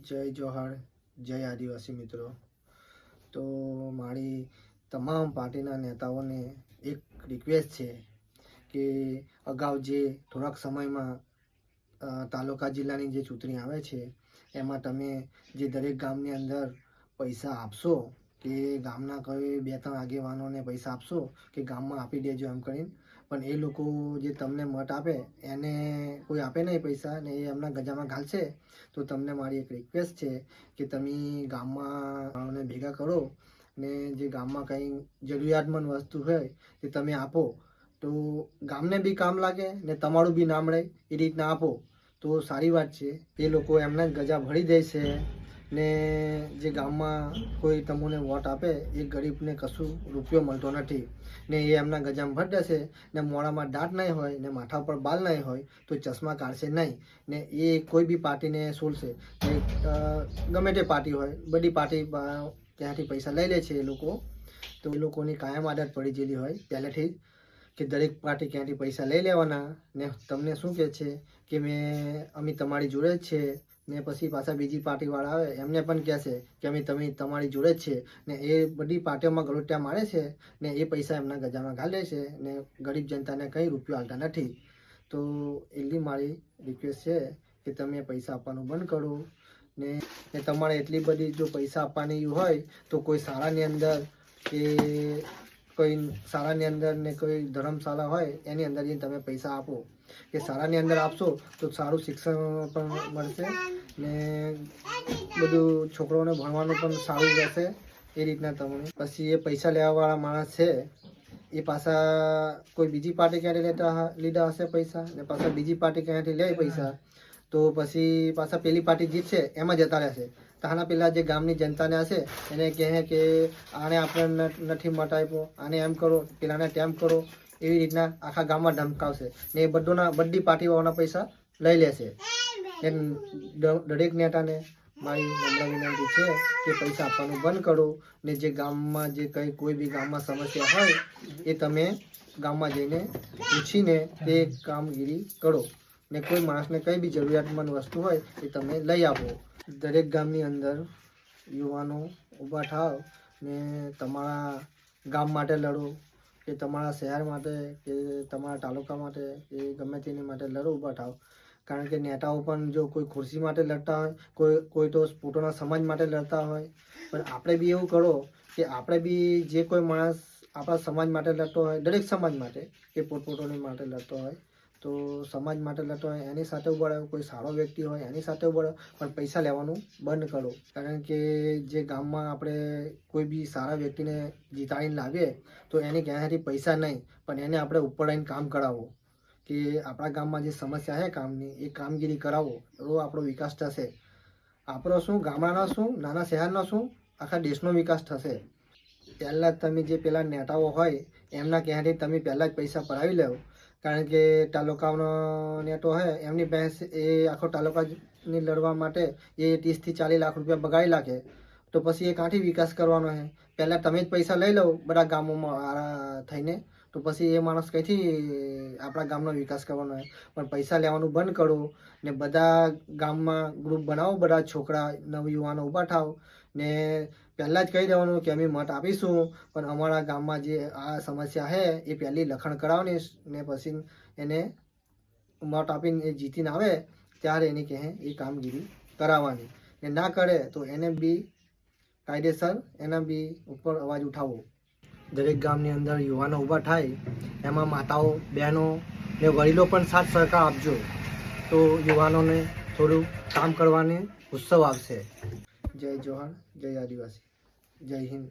જય જોહાર, જય આદિવાસી મિત્રો. તો મારી તમામ પાર્ટીના નેતાઓને એક રિક્વેસ્ટ છે કે અગાઉ જે થોડાક સમયમાં તાલુકા જિલ્લાની જે ચૂંટણી આવે છે એમાં તમે જે દરેક ગામની અંદર પૈસા આપશો કે ગામના કોઈ 2-3 આગેવાનોને પૈસા આપશો કે ગામમાં આપી દેજો એમ કરીને, પણ એ લોકો જે તમને મત આપે એને કોઈ આપે નહીં પૈસા ને એ એમના ગજામાં ઘાલશે. તો તમને મારી એક રિક્વેસ્ટ છે કે તમે ગામમાં ભેગા કરો ને જે ગામમાં કંઈ જરૂરિયાતમંદ વસ્તુ હોય તે તમે આપો તો ગામને બી કામ લાગે ને તમારું બી નામ રહે. એ રીતના આપો તો સારી વાત છે. એ લોકો એમના જ ગજા ભરી દેશે ને જે ગામમાં કોઈ તમને વોટ આપે એ ગરીબને કશું રૂપિયો મળતો નથી ને એ એમના ગજામાં ભરી દેશે ને મોડામાં દાંત નહીં હોય ને માથા ઉપર બાલ નહીં હોય તો ચશ્મા કાઢશે નહીં ને એ કોઈ બી પાર્ટીને સોલશે. ગમે તે પાર્ટી હોય, બધી પાર્ટી ત્યાંથી પૈસા લઈ લે છે એ લોકો. તો એ લોકોની કાયમ આદત પડી ગયેલી હોય પહેલેથી જ કે દરેક પાર્ટી ક્યાંથી પૈસા લઈ લેવાના ને તમને શું કહે છે કે અમે તમારી જોડે જ છે ને પછી પાછા બીજી પાર્ટીવાળા આવે એમને પણ કહેશે કે તમે તમારી જોડે જ છે ને એ બધી પાર્ટીઓમાં ગલોટિયા મારે છે ને એ પૈસા એમના ગજામાં ઘાલે છે ને ગરીબ જનતાને કંઈ રૂપિયો આવતા નથી. તો એટલી મારી રિક્વેસ્ટ છે કે તમે પૈસા આપવાનું બંધ કરો ને તમારે એટલી બધી જો પૈસા આપવાની હોય તો કોઈ શાળાની અંદર કે કોઈ શાળાની અંદર ને કોઈ ધર્મશાળા હોય એની અંદર જઈને તમે પૈસા આપો કે શાળાની અંદર આપશો તો સારું શિક્ષણ પણ મળશે ને બધું છોકરાઓને ભણવાનું પણ સારું રહેશે. એ રીતના તમને પછી એ પૈસા લેવાવાળા માણસ છે એ પાછા કોઈ બીજી પાર્ટી ક્યાંથી લીધા હશે પૈસા ને પાછા બીજી પાર્ટી ક્યાંથી લે પૈસા તો પછી પાછા પેલી પાર્ટી જીતશે એમાં જતા રહેશે. તાના પેલા જે ગામની જનતાને હશે એને કહે કે આને આપણે નથી મત આપ્યો, આને એમ કરો, પેલાને તેમ કરો, એવી રીતના આખા ગામમાં ધમકાવશે ને એ બધી પાર્ટીવાળાના પૈસા લઈ લેશે. દરેક નેતાને મારી નમ્ર વિનંતી છે કે પૈસા આપવાનું બંધ કરો ને જે ગામમાં જે કોઈ બી ગામમાં સમસ્યા હોય એ તમે ગામમાં જઈને પૂછીને તે કામગીરી કરો ને કોઈ માણસને કંઈ બી જરૂરિયાતમંદ વસ્તુ હોય એ તમે લઈ આપો. દરેક ગામની અંદર યુવાનો ઊભા થાવ ને તમારા ગામ માટે લડો કે તમારા શહેર માટે કે તમારા તાલુકા માટે કે ગમે તેની માટે લડો, ઊભા થાવ. કારણ કે નેતાઓ પણ જો કોઈ ખુરશી માટે લડતા હોય, કોઈ તો પોતાના સમાજ માટે લડતા હોય, પણ આપણે બી એવું કરો કે આપણે બી જે કોઈ માણસ આપણા સમાજ માટે લડતો હોય, દરેક સમાજ માટે કે પોતપોતાની માટે લડતો હોય તો સમાજ માટે લડતો હોય એની સાથે ઉભા રહો. કોઈ સારો વ્યક્તિ હોય એની સાથે ઉભા રહો, પણ પૈસા લેવાનું બંધ કરો. કારણ કે જે ગામમાં આપણે કોઈ બી સારા વ્યક્તિને જીતાડીને લાવીએ તો એની ક્યાંયથી પૈસા નહીં પણ એને આપણે ઉપર આવીને કામ કરાવો કે આપણા ગામમાં જે સમસ્યા છે કામની એ કામગીરી કરાવો, એવો આપણો વિકાસ થશે. આપણો શું, ગામડાનો શું, નાના શહેરનો શું, આખા દેશનો વિકાસ થશે. પહેલાં તમે જે પેલા નેતાઓ હોય એમના ક્યાંથી તમે પહેલાં જ પૈસા પડાવી લેવો. કારણ કે તાલુકાનો નેતો હોય એમની પાસે એ આખો તાલુકાની લડવા માટે એ 30-40 લાખ રૂપિયા બગાડી નાખે તો પછી એ કાંથી વિકાસ કરવાનો છે? પહેલાં તમે જ પૈસા લઈ લો બધા ગામોમાં થઈને તો પછી એ માણસ કંઈથી આપણા ગામનો વિકાસ કરવાનો હોય? પણ પૈસા લેવાનું બંધ કરો ને બધા ગામમાં ગ્રુપ બનાવો, બધા છોકરા નવયુવાનો ઊભા થાવ ને પહેલાં જ કહી દેવાનું કે અમે મત આપીશું પણ અમારા ગામમાં જે આ સમસ્યા છે એ પહેલી લખાણ કરાવવાની ને પછી એને મત આપીને એ જીતીને આવે ત્યારે એની કહે એ કામગીરી કરાવવાની ને ના કરે તો એને બી કાયદેસર એના બી ઉપર અવાજ ઉઠાવવો. દરેક ગામની અંદર યુવાનો ઊભા થાય એમાં માતાઓ, બહેનો ને વડીલો પણ સાથ સહકાર આપજો તો યુવાનોને થોડું કામ કરવાની ઉત્સવ આવશે. જય જોહાર, જય આદિવાસી, જય હિન્દ.